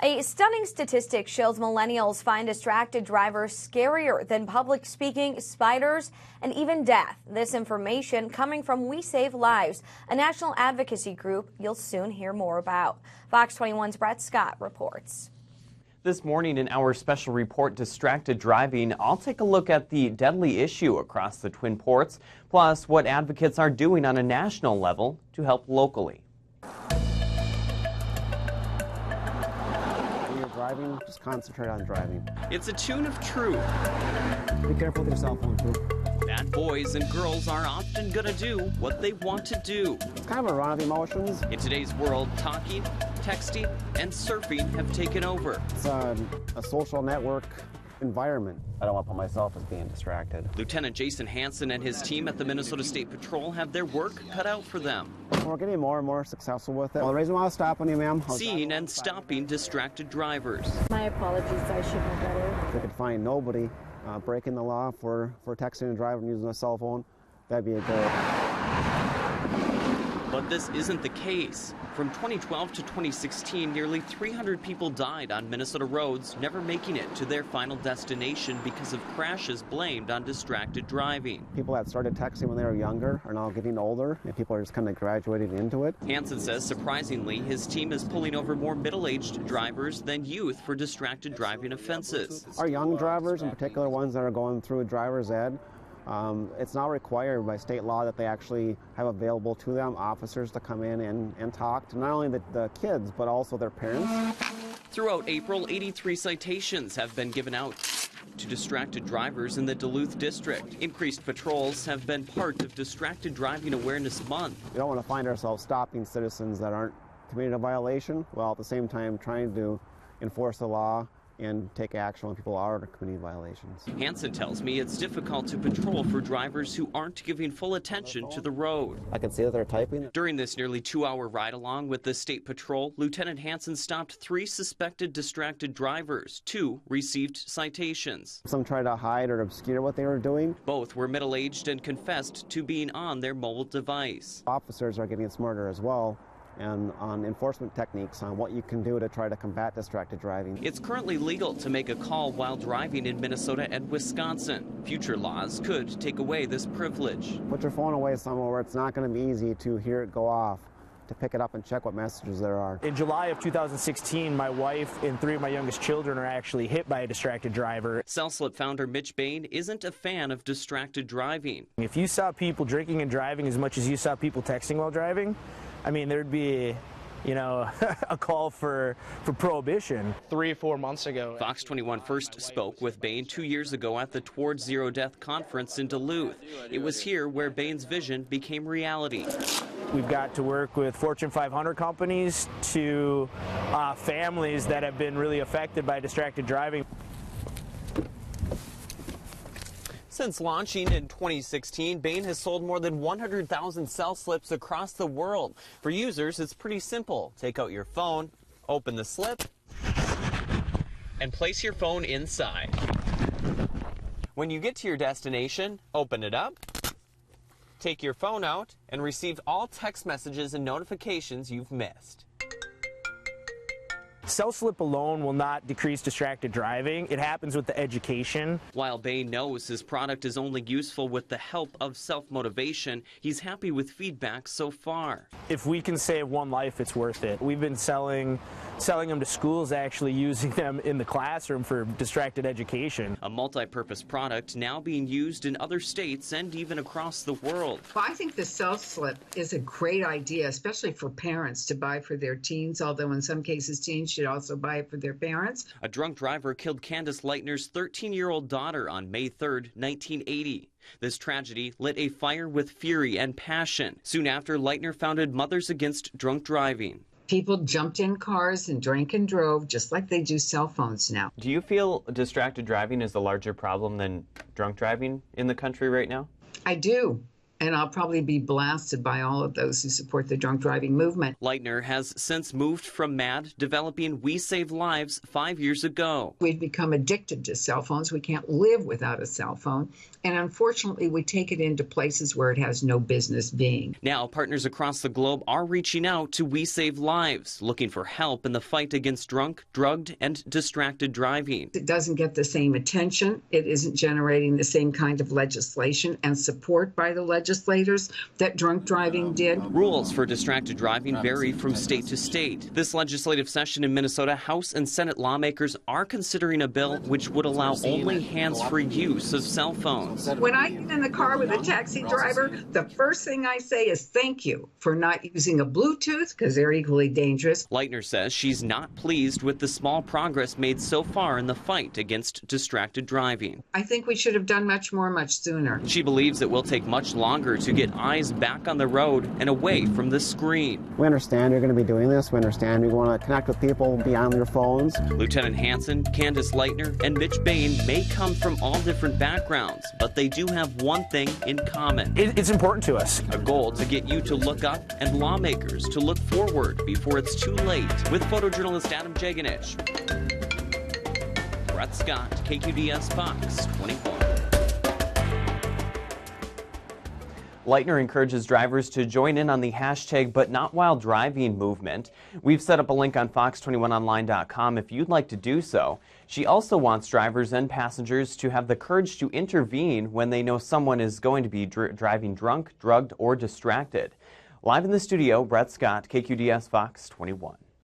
A stunning statistic shows millennials find distracted drivers scarier than public speaking, spiders, and even death. This information coming from We Save Lives, a national advocacy group you'll soon hear more about. Fox 21's Brett Scott reports. This morning in our special report, Distracted Driving, I'll take a look at the deadly issue across the Twin Ports, plus what advocates are doing on a national level to help locally. Driving, just concentrate on driving. It's a tune of truth. Be careful with your cell phone, too. That boys and girls are often gonna do what they want to do. It's kind of a run of emotions. In today's world, talking, texting, and surfing have taken over. It's a social network environment. I don't want to put myself as being distracted. Lieutenant Jason Hanson and his team at the Minnesota State Patrol have their work cut out for them. We're getting more and more successful with it. Well, the reason why I was stopping you, ma'am. Seeing and stopping distracted drivers. My apologies, I should know better. If we could find nobody breaking the law for texting and driving using a cell phone, that'd be a goal. But this isn't the case. From 2012 to 2016, nearly 300 people died on Minnesota roads, never making it to their final destination because of crashes blamed on distracted driving. People that started texting when they were younger are now getting older, and people are just kind of graduating into it. Hanson says, surprisingly, his team is pulling over more middle-aged drivers than youth for distracted driving offenses. Our young drivers, in particular ones that are going through driver's ed, it's now required by state law that they actually have available to them officers to come in and talk to not only the kids, but also their parents. Throughout April, 83 citations have been given out to distracted drivers in the Duluth District. Increased patrols have been part of Distracted Driving Awareness Month. We don't want to find ourselves stopping citizens that aren't committing a violation, while at the same time trying to enforce the law and take action when people are committing violations. Hanson tells me it's difficult to patrol for drivers who aren't giving full attention to the road. I can see that they're typing. During this nearly 2-hour ride-along with the State Patrol, Lieutenant Hanson stopped 3 suspected distracted drivers. 2 received citations. Some tried to hide or obscure what they were doing. Both were middle-aged and confessed to being on their mobile device. Officers are getting smarter as well, and on enforcement techniques on what you can do to try to combat distracted driving. It's currently legal to make a call while driving in Minnesota and Wisconsin. Future laws could take away this privilege. Put your phone away somewhere where it's not going to be easy to hear it go off, to pick it up and check what messages there are. In July of 2016, my wife and 3 of my youngest children are actually hit by a distracted driver. CellSlip founder Mitch Bain isn't a fan of distracted driving. If you saw people drinking and driving as much as you saw people texting while driving, I mean, there'd be, a call for prohibition. 3 or 4 months ago. Fox 21 first spoke with Bain 2 years ago at the Towards Zero Death conference in Duluth. It was here where Bain's vision became reality. We've got to work with Fortune 500 companies to families that have been really affected by distracted driving. Since launching in 2016, Bain has sold more than 100,000 CellSlips across the world. For users, it's pretty simple. Take out your phone, open the slip, and place your phone inside. When you get to your destination, open it up, take your phone out, and receive all text messages and notifications you've missed. CellSlip alone will not decrease distracted driving. It happens with the education. While Bain knows his product is only useful with the help of self-motivation, he's happy with feedback so far. If we can save one life, it's worth it. We've been selling them to schools, actually using them in the classroom for distracted education. A multi-purpose product now being used in other states and even across the world. Well, I think the CellSlip is a great idea, especially for parents to buy for their teens, although in some cases teens should also buy it for their parents. A drunk driver killed Candace Lightner's 13-year-old daughter on May 3rd, 1980. This tragedy lit a fire with fury and passion. Soon after, Lightner founded Mothers Against Drunk Driving. People jumped in cars and drank and drove just like they do cell phones now. Do you feel distracted driving is a larger problem than drunk driving in the country right now? I do. and I'll probably be blasted by all of those who support the drunk driving movement. Lightner has since moved from MAD, developing We Save Lives 5 years ago. We've become addicted to cell phones. We can't live without a cell phone. And unfortunately, we take it into places where it has no business being. Now, partners across the globe are reaching out to We Save Lives, looking for help in the fight against drunk, drugged, and distracted driving. It doesn't get the same attention. It isn't generating the same kind of legislation and support by the legislators that drunk driving did. Rules for distracted driving vary from state to state. This legislative session in Minnesota, House and Senate lawmakers are considering a bill which would allow only hands-free use of cell phones. When I get in the car with a taxi driver, the first thing I say is thank you for not using a Bluetooth, because they're equally dangerous. Lightner says she's not pleased with the small progress made so far in the fight against distracted driving. I think we should have done much more, much sooner. She believes it will take much longer to get eyes back on the road and away from the screen. We understand you're going to be doing this. We understand you want to connect with people beyond your phones. Lieutenant Hanson, Candace Lightner, and Mitch Bain may come from all different backgrounds, but they do have one thing in common. It's important to us. A goal to get you to look up and lawmakers to look forward before it's too late. With photojournalist Adam Jaganich. Brett Scott, KQDS Fox 24. Lightner encourages drivers to join in on the hashtag But Not While Driving movement. We've set up a link on fox21online.com if you'd like to do so. She also wants drivers and passengers to have the courage to intervene when they know someone is going to be driving drunk, drugged, or distracted. Live in the studio, Brett Scott, KQDS Fox 21.